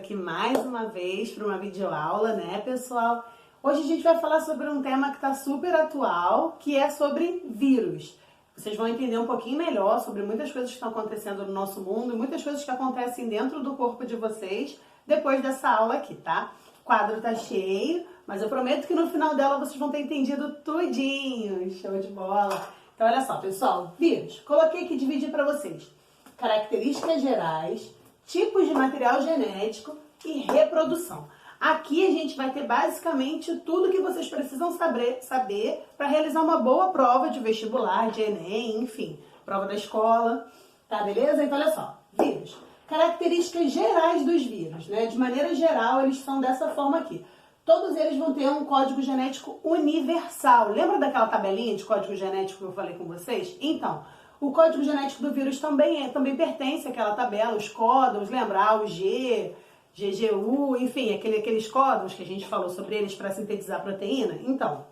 aqui mais uma vez para uma videoaula, né, pessoal? Hoje a gente vai falar sobre um tema que está super atual, que é sobre vírus. Vocês vão entender um pouquinho melhor sobre muitas coisas que estão acontecendo no nosso mundo e muitas coisas que acontecem dentro do corpo de vocês depois dessa aula aqui, tá? O quadro tá cheio, mas eu prometo que no final dela vocês vão ter entendido tudinho. Show de bola! Então, olha só, pessoal, vírus. Coloquei aqui dividir para vocês. Características gerais, tipos de material genético e reprodução. Aqui a gente vai ter basicamente tudo que vocês precisam saber para realizar uma boa prova de vestibular, de Enem, enfim, prova da escola, tá beleza? Então olha só, vírus. Características gerais dos vírus, né? De maneira geral, eles são dessa forma aqui. Todos eles vão ter um código genético universal. Lembra daquela tabelinha de código genético que eu falei com vocês? Então, o código genético do vírus também pertence àquela tabela, os códons, lembra? A, o G, GGU, enfim, aqueles códons que a gente falou sobre eles para sintetizar a proteína. Então,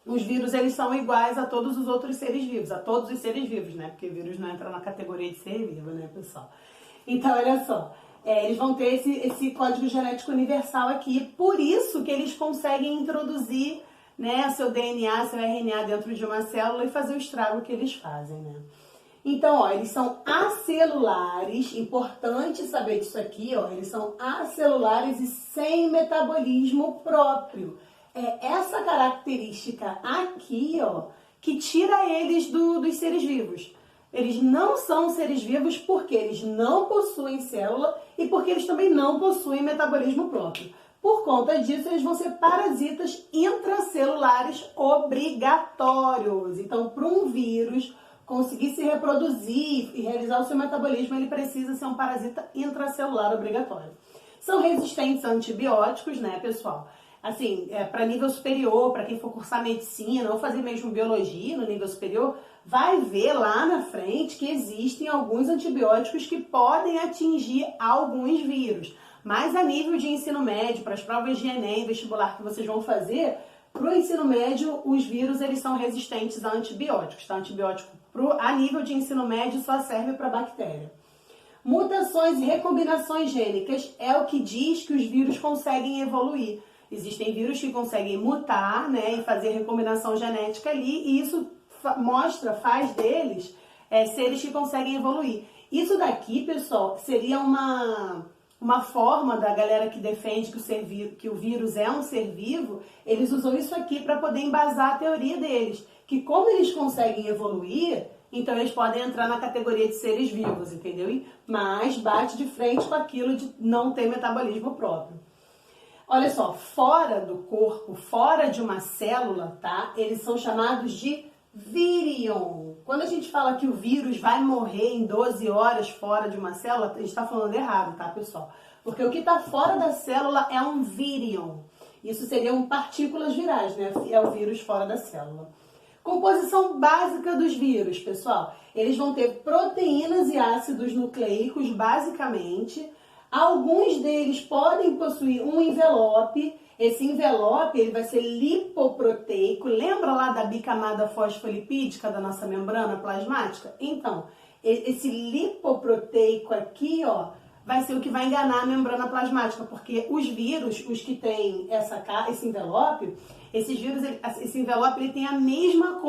os vírus, eles são iguais a todos os outros seres vivos, a todos os seres vivos, né? Porque vírus não entra na categoria de ser vivo, né, pessoal? Então, olha só, eles vão ter esse código genético universal aqui, por isso que eles conseguem introduzir, né, seu DNA, seu RNA dentro de uma célula e fazer o estrago que eles fazem, né? Então, ó, eles são acelulares, importante saber disso aqui, ó, eles são acelulares e sem metabolismo próprio. É essa característica aqui, ó, que tira eles dos seres vivos. Eles não são seres vivos porque eles não possuem célula e porque eles também não possuem metabolismo próprio. Por conta disso, eles vão ser parasitas intracelulares obrigatórios. Então, para um vírus conseguir se reproduzir e realizar o seu metabolismo, ele precisa ser um parasita intracelular obrigatório. São resistentes a antibióticos, né, pessoal? Assim, para nível superior, para quem for cursar medicina ou fazer mesmo biologia no nível superior, vai ver lá na frente que existem alguns antibióticos que podem atingir alguns vírus. Mas a nível de ensino médio, para as provas de Enem, vestibular que vocês vão fazer, para o ensino médio, os vírus eles são resistentes a antibióticos. Tá? Antibiótico a nível de ensino médio só serve para bactéria. Mutações e recombinações gênicas é o que diz que os vírus conseguem evoluir. Existem vírus que conseguem mutar, né, e fazer recombinação genética ali, e isso faz deles seres que conseguem evoluir. Isso daqui, pessoal, seria uma forma da galera que defende que o vírus é um ser vivo, eles usam isso aqui para poder embasar a teoria deles, que como eles conseguem evoluir, então eles podem entrar na categoria de seres vivos, entendeu? Mas bate de frente com aquilo de não ter metabolismo próprio. Olha só, fora do corpo, fora de uma célula, tá? Eles são chamados de vírion. Quando a gente fala que o vírus vai morrer em 12 horas fora de uma célula, a gente está falando errado, tá, pessoal? Porque o que está fora da célula é um vírion. Isso seriam partículas virais, né? É o vírus fora da célula. Composição básica dos vírus, pessoal. Eles vão ter proteínas e ácidos nucleicos, basicamente. Alguns deles podem possuir um envelope. Esse envelope ele vai ser lipoproteico. Lembra lá da bicamada fosfolipídica da nossa membrana plasmática? Então, esse lipoproteico aqui, ó, vai ser o que vai enganar a membrana plasmática, porque os vírus, os que têm esse envelope, esse envelope ele tem a mesma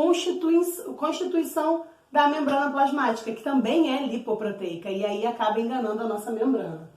constituição da membrana plasmática, que também é lipoproteica, e aí acaba enganando a nossa membrana.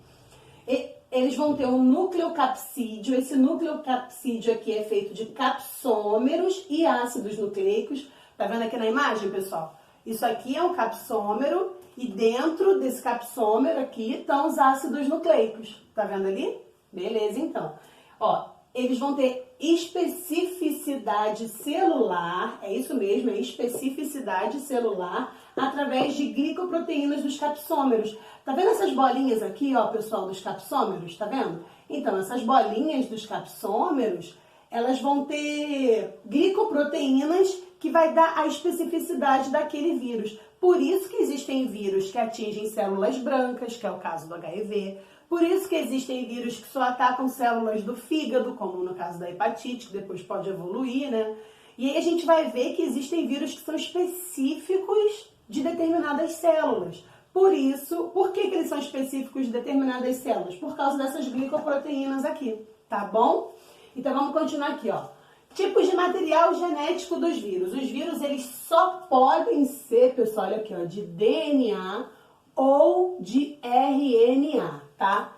Eles vão ter um nucleocapsídeo. Esse nucleocapsídeo aqui é feito de capsômeros e ácidos nucleicos. Tá vendo aqui na imagem, pessoal? Isso aqui é um capsômero e dentro desse capsômero aqui estão os ácidos nucleicos. Tá vendo ali? Beleza, então. Ó, eles vão ter especificidade celular, é isso mesmo, é especificidade celular, através de glicoproteínas dos capsômeros. Tá vendo essas bolinhas aqui, ó, pessoal, dos capsômeros? Tá vendo? Então, essas bolinhas dos capsômeros, elas vão ter glicoproteínas que vai dar a especificidade daquele vírus. Por isso que existem vírus que atingem células brancas, que é o caso do HIV. Por isso que existem vírus que só atacam células do fígado, como no caso da hepatite, que depois pode evoluir, né? E aí a gente vai ver que existem vírus que são específicos de determinadas células. Por isso, por que eles são específicos de determinadas células? Por causa dessas glicoproteínas aqui, tá bom? Então vamos continuar aqui, ó. Tipos de material genético dos vírus. Os vírus, eles só podem ser, pessoal, olha aqui, ó, de DNA ou de RNA, tá?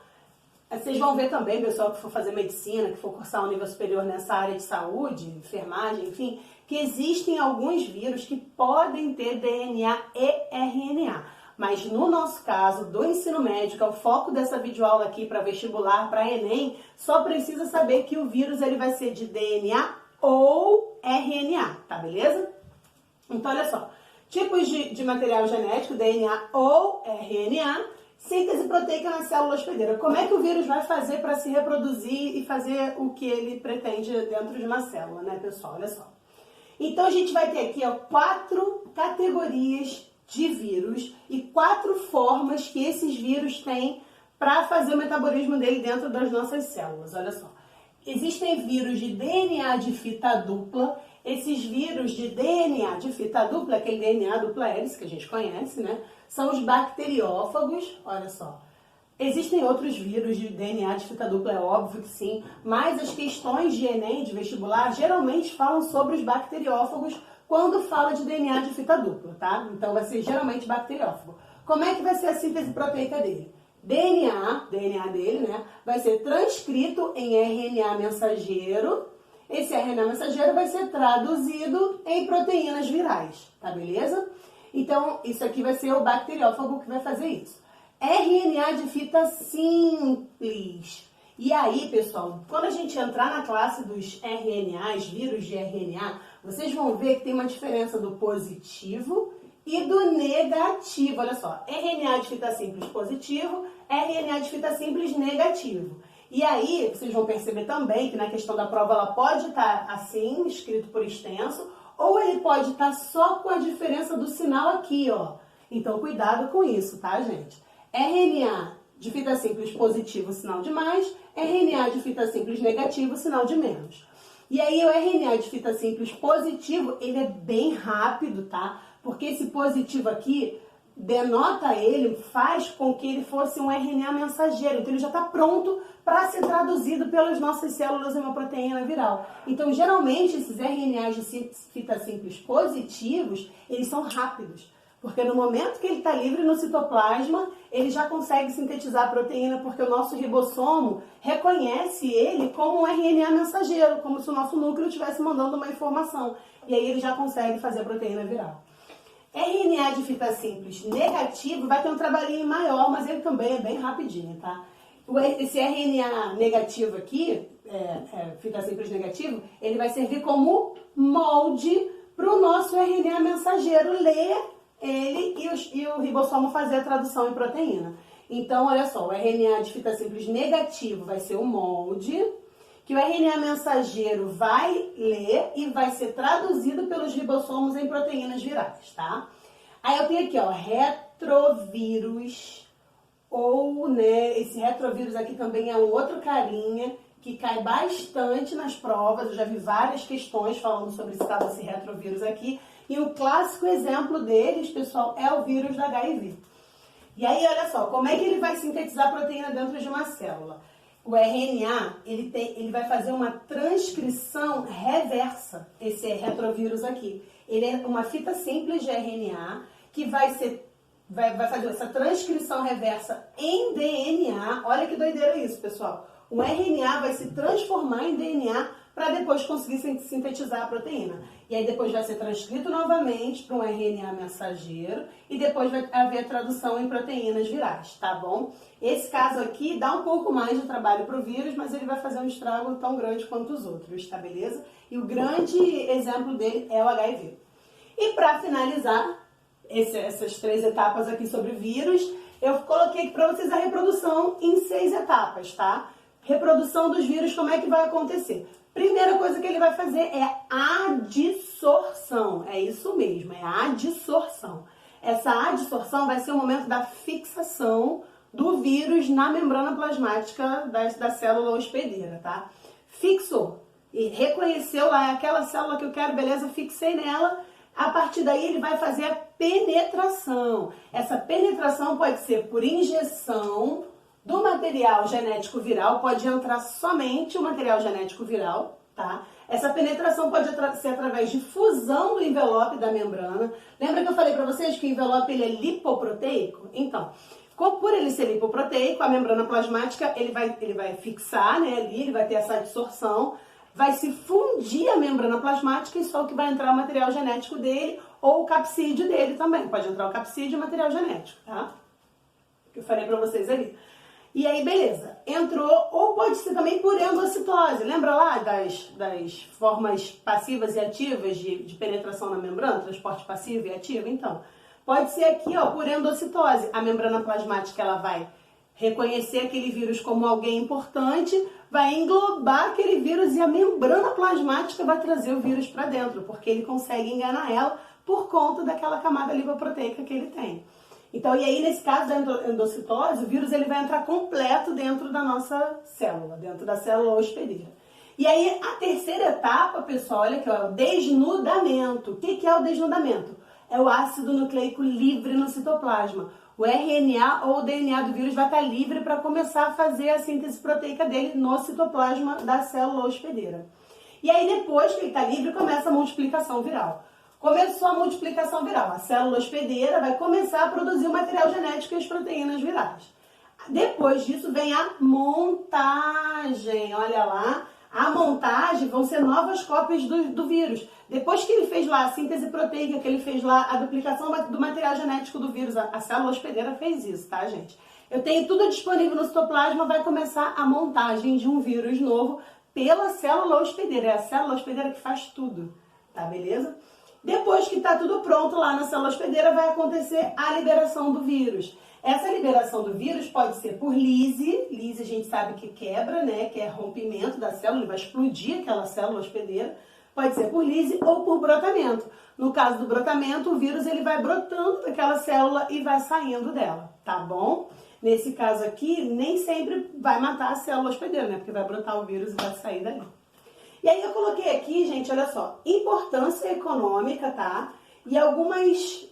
Vocês vão ver também, pessoal, que for fazer medicina, que for cursar um nível superior nessa área de saúde, enfermagem, enfim, que existem alguns vírus que podem ter DNA e RNA. Mas no nosso caso, do ensino médio, que é o foco dessa videoaula aqui para vestibular, para Enem, só precisa saber que o vírus ele vai ser de DNA ou RNA, tá beleza? Então, olha só, tipos de material genético, DNA ou RNA, síntese proteica na célula hospedeira. Como é que o vírus vai fazer para se reproduzir e fazer o que ele pretende dentro de uma célula, né, pessoal? Olha só. Então, a gente vai ter aqui, ó, 4 categorias de vírus e 4 formas que esses vírus têm para fazer o metabolismo dele dentro das nossas células. Olha só. Existem vírus de DNA de fita dupla. Esses vírus de DNA de fita dupla, aquele DNA dupla hélice que a gente conhece, né? São os bacteriófagos, olha só. Existem outros vírus de DNA de fita dupla, é óbvio que sim, mas as questões de Enem, de vestibular, geralmente falam sobre os bacteriófagos quando fala de DNA de fita dupla, tá? Então vai ser geralmente bacteriófago. Como é que vai ser a síntese proteica dele? DNA dele, né, vai ser transcrito em RNA mensageiro. Esse RNA mensageiro vai ser traduzido em proteínas virais, tá beleza? Então, isso aqui vai ser o bacteriófago que vai fazer isso. RNA de fita simples. E aí, pessoal, quando a gente entrar na classe dos RNAs, vírus de RNA, vocês vão ver que tem uma diferença do positivo e do negativo. Olha só, RNA de fita simples positivo, RNA de fita simples negativo. E aí, vocês vão perceber também que na questão da prova ela pode estar assim, escrito por extenso, ou ele pode estar só com a diferença do sinal aqui, ó. Então, cuidado com isso, tá, gente? RNA de fita simples positivo, sinal de mais, RNA de fita simples negativo, sinal de menos. E aí, o RNA de fita simples positivo, ele é bem rápido, tá? Porque esse positivo aqui denota ele, faz com que ele fosse um RNA mensageiro. Então, ele já está pronto para ser traduzido pelas nossas células em uma proteína viral. Então, geralmente, esses RNAs de fita simples positivos, eles são rápidos. Porque no momento que ele está livre no citoplasma, ele já consegue sintetizar a proteína, porque o nosso ribossomo reconhece ele como um RNA mensageiro, como se o nosso núcleo estivesse mandando uma informação. E aí ele já consegue fazer a proteína viral. RNA de fita simples negativo vai ter um trabalhinho maior, mas ele também é bem rapidinho, tá? Esse RNA negativo aqui, fita simples negativo, ele vai servir como molde para o nosso RNA mensageiro ler ele e o ribossomo fazer a tradução em proteína. Então, olha só, o RNA de fita simples negativo vai ser o molde, que o RNA mensageiro vai ler e vai ser traduzido pelos ribossomos em proteínas virais, tá? Aí eu tenho aqui, ó, retrovírus, ou, né, esse retrovírus aqui também é um outro carinha que cai bastante nas provas. Eu já vi várias questões falando sobre esse retrovírus aqui. E o clássico exemplo deles, pessoal, é o vírus da HIV. E aí, olha só, como é que ele vai sintetizar a proteína dentro de uma célula? O RNA, ele vai fazer uma transcrição reversa, esse retrovírus aqui. Ele é uma fita simples de RNA que vai fazer essa transcrição reversa em DNA. Olha que doideira isso, pessoal. O RNA vai se transformar em DNA para depois conseguir sintetizar a proteína. E aí depois vai ser transcrito novamente para um RNA mensageiro e depois vai haver tradução em proteínas virais, tá bom? Esse caso aqui dá um pouco mais de trabalho para o vírus, mas ele vai fazer um estrago tão grande quanto os outros, tá beleza? E o grande exemplo dele é o HIV. E para finalizar essas 3 etapas aqui sobre vírus, eu coloquei aqui para vocês a reprodução em 6 etapas, tá? Reprodução dos vírus, como é que vai acontecer? Primeira coisa que ele vai fazer é adsorção. É isso mesmo, é adsorção. Essa adsorção vai ser o momento da fixação do vírus na membrana plasmática da célula hospedeira, tá? Fixou e reconheceu lá aquela célula que eu quero, beleza, fixei nela. A partir daí ele vai fazer a penetração. Essa penetração pode ser por injeção do material genético viral, pode entrar somente o material genético viral, tá? Essa penetração pode ser através de fusão do envelope da membrana. Lembra que eu falei para vocês que o envelope ele é lipoproteico? Então, por ele ser lipoproteico, a membrana plasmática ele vai fixar, né, ali, ele vai ter essa absorção, vai se fundir a membrana plasmática e só que vai entrar o material genético dele ou o capsídeo dele também. Pode entrar o capsídeo e o material genético, tá? Que eu falei para vocês ali. E aí, beleza, entrou, ou pode ser também por endocitose. Lembra lá das formas passivas e ativas de penetração na membrana, transporte passivo e ativo? Então, pode ser aqui, ó, por endocitose. A membrana plasmática, ela vai reconhecer aquele vírus como alguém importante, vai englobar aquele vírus e a membrana plasmática vai trazer o vírus para dentro, porque ele consegue enganar ela por conta daquela camada lipoproteica que ele tem. Então, e aí nesse caso da endocitose, o vírus ele vai entrar completo dentro da nossa célula, dentro da célula hospedeira. E aí a terceira etapa, pessoal, olha aqui, ó, é o desnudamento. O que é o desnudamento? É o ácido nucleico livre no citoplasma. O RNA ou o DNA do vírus vai estar livre para começar a fazer a síntese proteica dele no citoplasma da célula hospedeira. E aí depois que ele está livre, começa a multiplicação viral. Começou a multiplicação viral. A célula hospedeira vai começar a produzir o material genético e as proteínas virais. Depois disso vem a montagem. Olha lá, a montagem vão ser novas cópias do vírus. Depois que ele fez lá a síntese proteica, que ele fez lá a duplicação do material genético do vírus, a célula hospedeira fez isso, tá, gente? Eu tenho tudo disponível no citoplasma, vai começar a montagem de um vírus novo pela célula hospedeira. É a célula hospedeira que faz tudo, tá, beleza? Depois que está tudo pronto lá na célula hospedeira, vai acontecer a liberação do vírus. Essa liberação do vírus pode ser por lise. Lise a gente sabe que quebra, né? Que é rompimento da célula, ele vai explodir aquela célula hospedeira. Pode ser por lise ou por brotamento. No caso do brotamento, o vírus ele vai brotando daquela célula e vai saindo dela, tá bom? Nesse caso aqui, nem sempre vai matar a célula hospedeira, né? Porque vai brotar o vírus e vai sair dali. E aí eu coloquei aqui, gente, olha só, importância econômica, tá? E algumas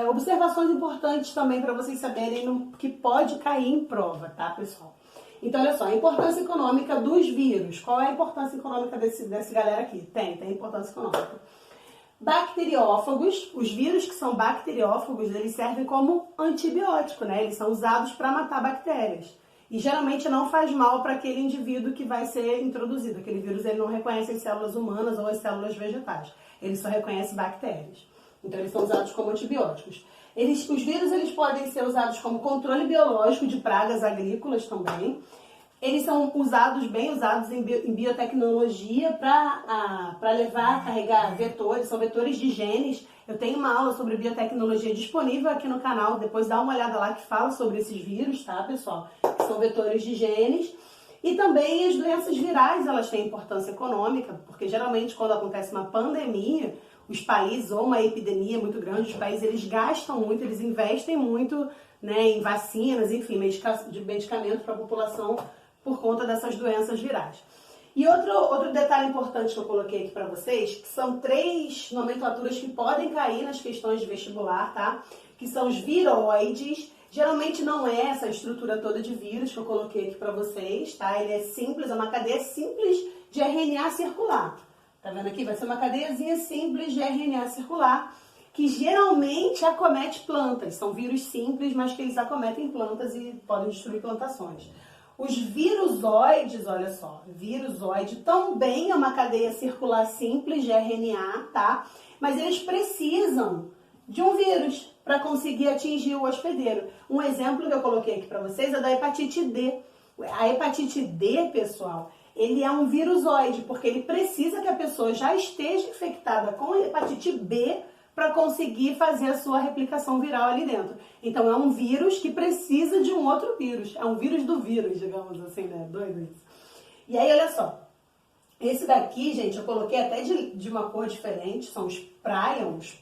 observações importantes também para vocês saberem que pode cair em prova, tá, pessoal? Então, olha só, a importância econômica dos vírus. Qual é a importância econômica dessa galera aqui? Tem importância econômica. Bacteriófagos, os vírus que são bacteriófagos, eles servem como antibiótico, né? Eles são usados para matar bactérias. E geralmente não faz mal para aquele indivíduo que vai ser introduzido. Aquele vírus ele não reconhece as células humanas ou as células vegetais. Ele só reconhece bactérias. Então eles são usados como antibióticos. Os vírus eles podem ser usados como controle biológico de pragas agrícolas também. Eles são bem usados em biotecnologia para levar, carregar vetores, são vetores de genes. Eu tenho uma aula sobre biotecnologia disponível aqui no canal, depois dá uma olhada lá que fala sobre esses vírus, tá, pessoal? Que são vetores de genes. E também as doenças virais, elas têm importância econômica, porque geralmente quando acontece uma pandemia, os países, ou uma epidemia muito grande, os países eles gastam muito, eles investem muito, né, em vacinas, enfim, de medicamento para a população por conta dessas doenças virais. E outro detalhe importante que eu coloquei aqui para vocês, que são 3 nomenclaturas que podem cair nas questões de vestibular, tá? Que são os viroides. Geralmente não é essa estrutura toda de vírus que eu coloquei aqui para vocês, tá? Ele é simples, é uma cadeia simples de RNA circular. Tá vendo aqui? Vai ser uma cadeiazinha simples de RNA circular, que geralmente acomete plantas. São vírus simples, mas que eles acometem plantas e podem destruir plantações. Os virusoides, olha só, virusoide também é uma cadeia circular simples de RNA, tá? Mas eles precisam de um vírus para conseguir atingir o hospedeiro. Um exemplo que eu coloquei aqui para vocês é da hepatite D. A hepatite D, pessoal, ele é um virusoide, porque ele precisa que a pessoa já esteja infectada com hepatite B para conseguir fazer a sua replicação viral ali dentro. Então, é um vírus que precisa de um outro vírus. É um vírus do vírus, digamos assim, né? Doido isso. E aí, olha só. Esse daqui, gente, eu coloquei até de uma cor diferente. São os prions,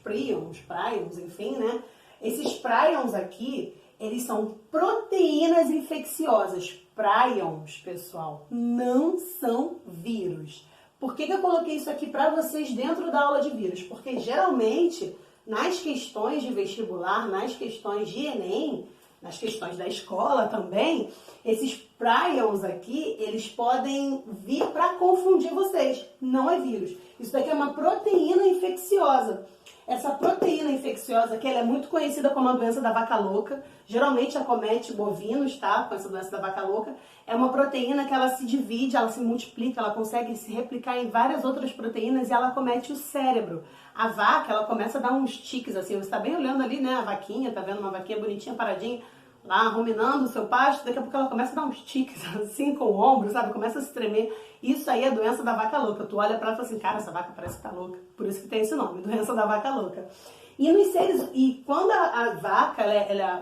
enfim, né? Esses prions aqui, eles são proteínas infecciosas. Prions, pessoal, não são vírus. Por que eu coloquei isso aqui para vocês dentro da aula de vírus? Porque geralmente, nas questões de vestibular, nas questões de Enem, nas questões da escola também, esses prions aqui, eles podem vir para confundir vocês. Não é vírus. Isso daqui é uma proteína infecciosa. Essa proteína infecciosa, que ela é muito conhecida como a doença da vaca louca, geralmente acomete bovinos, tá? Com essa doença da vaca louca. É uma proteína que ela se divide, ela se multiplica, ela consegue se replicar em várias outras proteínas e ela acomete o cérebro. A vaca, ela começa a dar uns tiques, assim, você tá bem olhando ali, né, a vaquinha, tá vendo uma vaquinha bonitinha, paradinha, lá ruminando o seu pasto, daqui a pouco ela começa a dar uns tiques, assim, com o ombro, sabe? Começa a se tremer. Isso aí é a doença da vaca louca. Tu olha pra ela e fala assim, cara, essa vaca parece que tá louca. Por isso que tem esse nome, doença da vaca louca. E nos seres, e quando a vaca,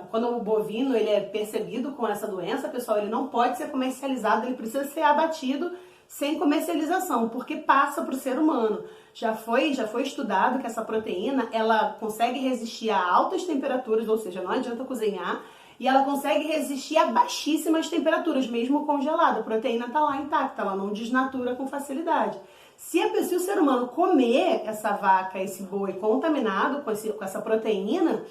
quando o bovino ele é percebido com essa doença, pessoal, ele não pode ser comercializado, ele precisa ser abatido sem comercialização, porque passa para o ser humano. Já foi estudado que essa proteína, ela consegue resistir a altas temperaturas, ou seja, não adianta cozinhar, e ela consegue resistir a baixíssimas temperaturas, mesmo congelada. A proteína está lá intacta, ela não desnatura com facilidade. Se o ser humano comer essa vaca, esse boi contaminado com essa proteína,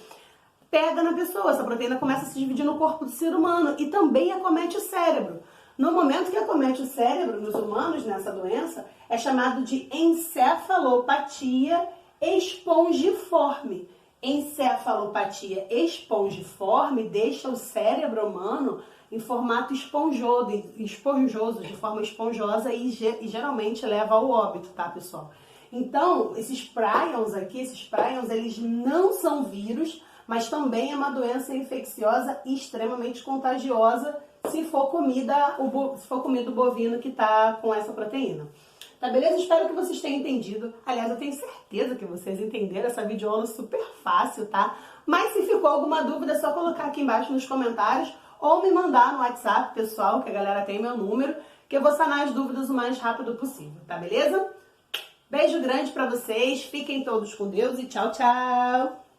pega na pessoa. Essa proteína começa a se dividir no corpo do ser humano e também acomete o cérebro. No momento que acomete o cérebro nos humanos, nessa doença, é chamado de encefalopatia espongiforme. Encefalopatia espongiforme deixa o cérebro humano em formato esponjoso, de forma esponjosa e geralmente leva ao óbito, tá, pessoal? Então, esses prions aqui, eles não são vírus, mas também é uma doença infecciosa extremamente contagiosa se for comido o bovino que tá com essa proteína. Tá beleza? Espero que vocês tenham entendido. Aliás, eu tenho certeza que vocês entenderam essa videoaula super fácil, tá? Mas se ficou alguma dúvida, é só colocar aqui embaixo nos comentários ou me mandar no WhatsApp, pessoal, que a galera tem meu número, que eu vou sanar as dúvidas o mais rápido possível, tá beleza? Beijo grande pra vocês, fiquem todos com Deus e tchau, tchau!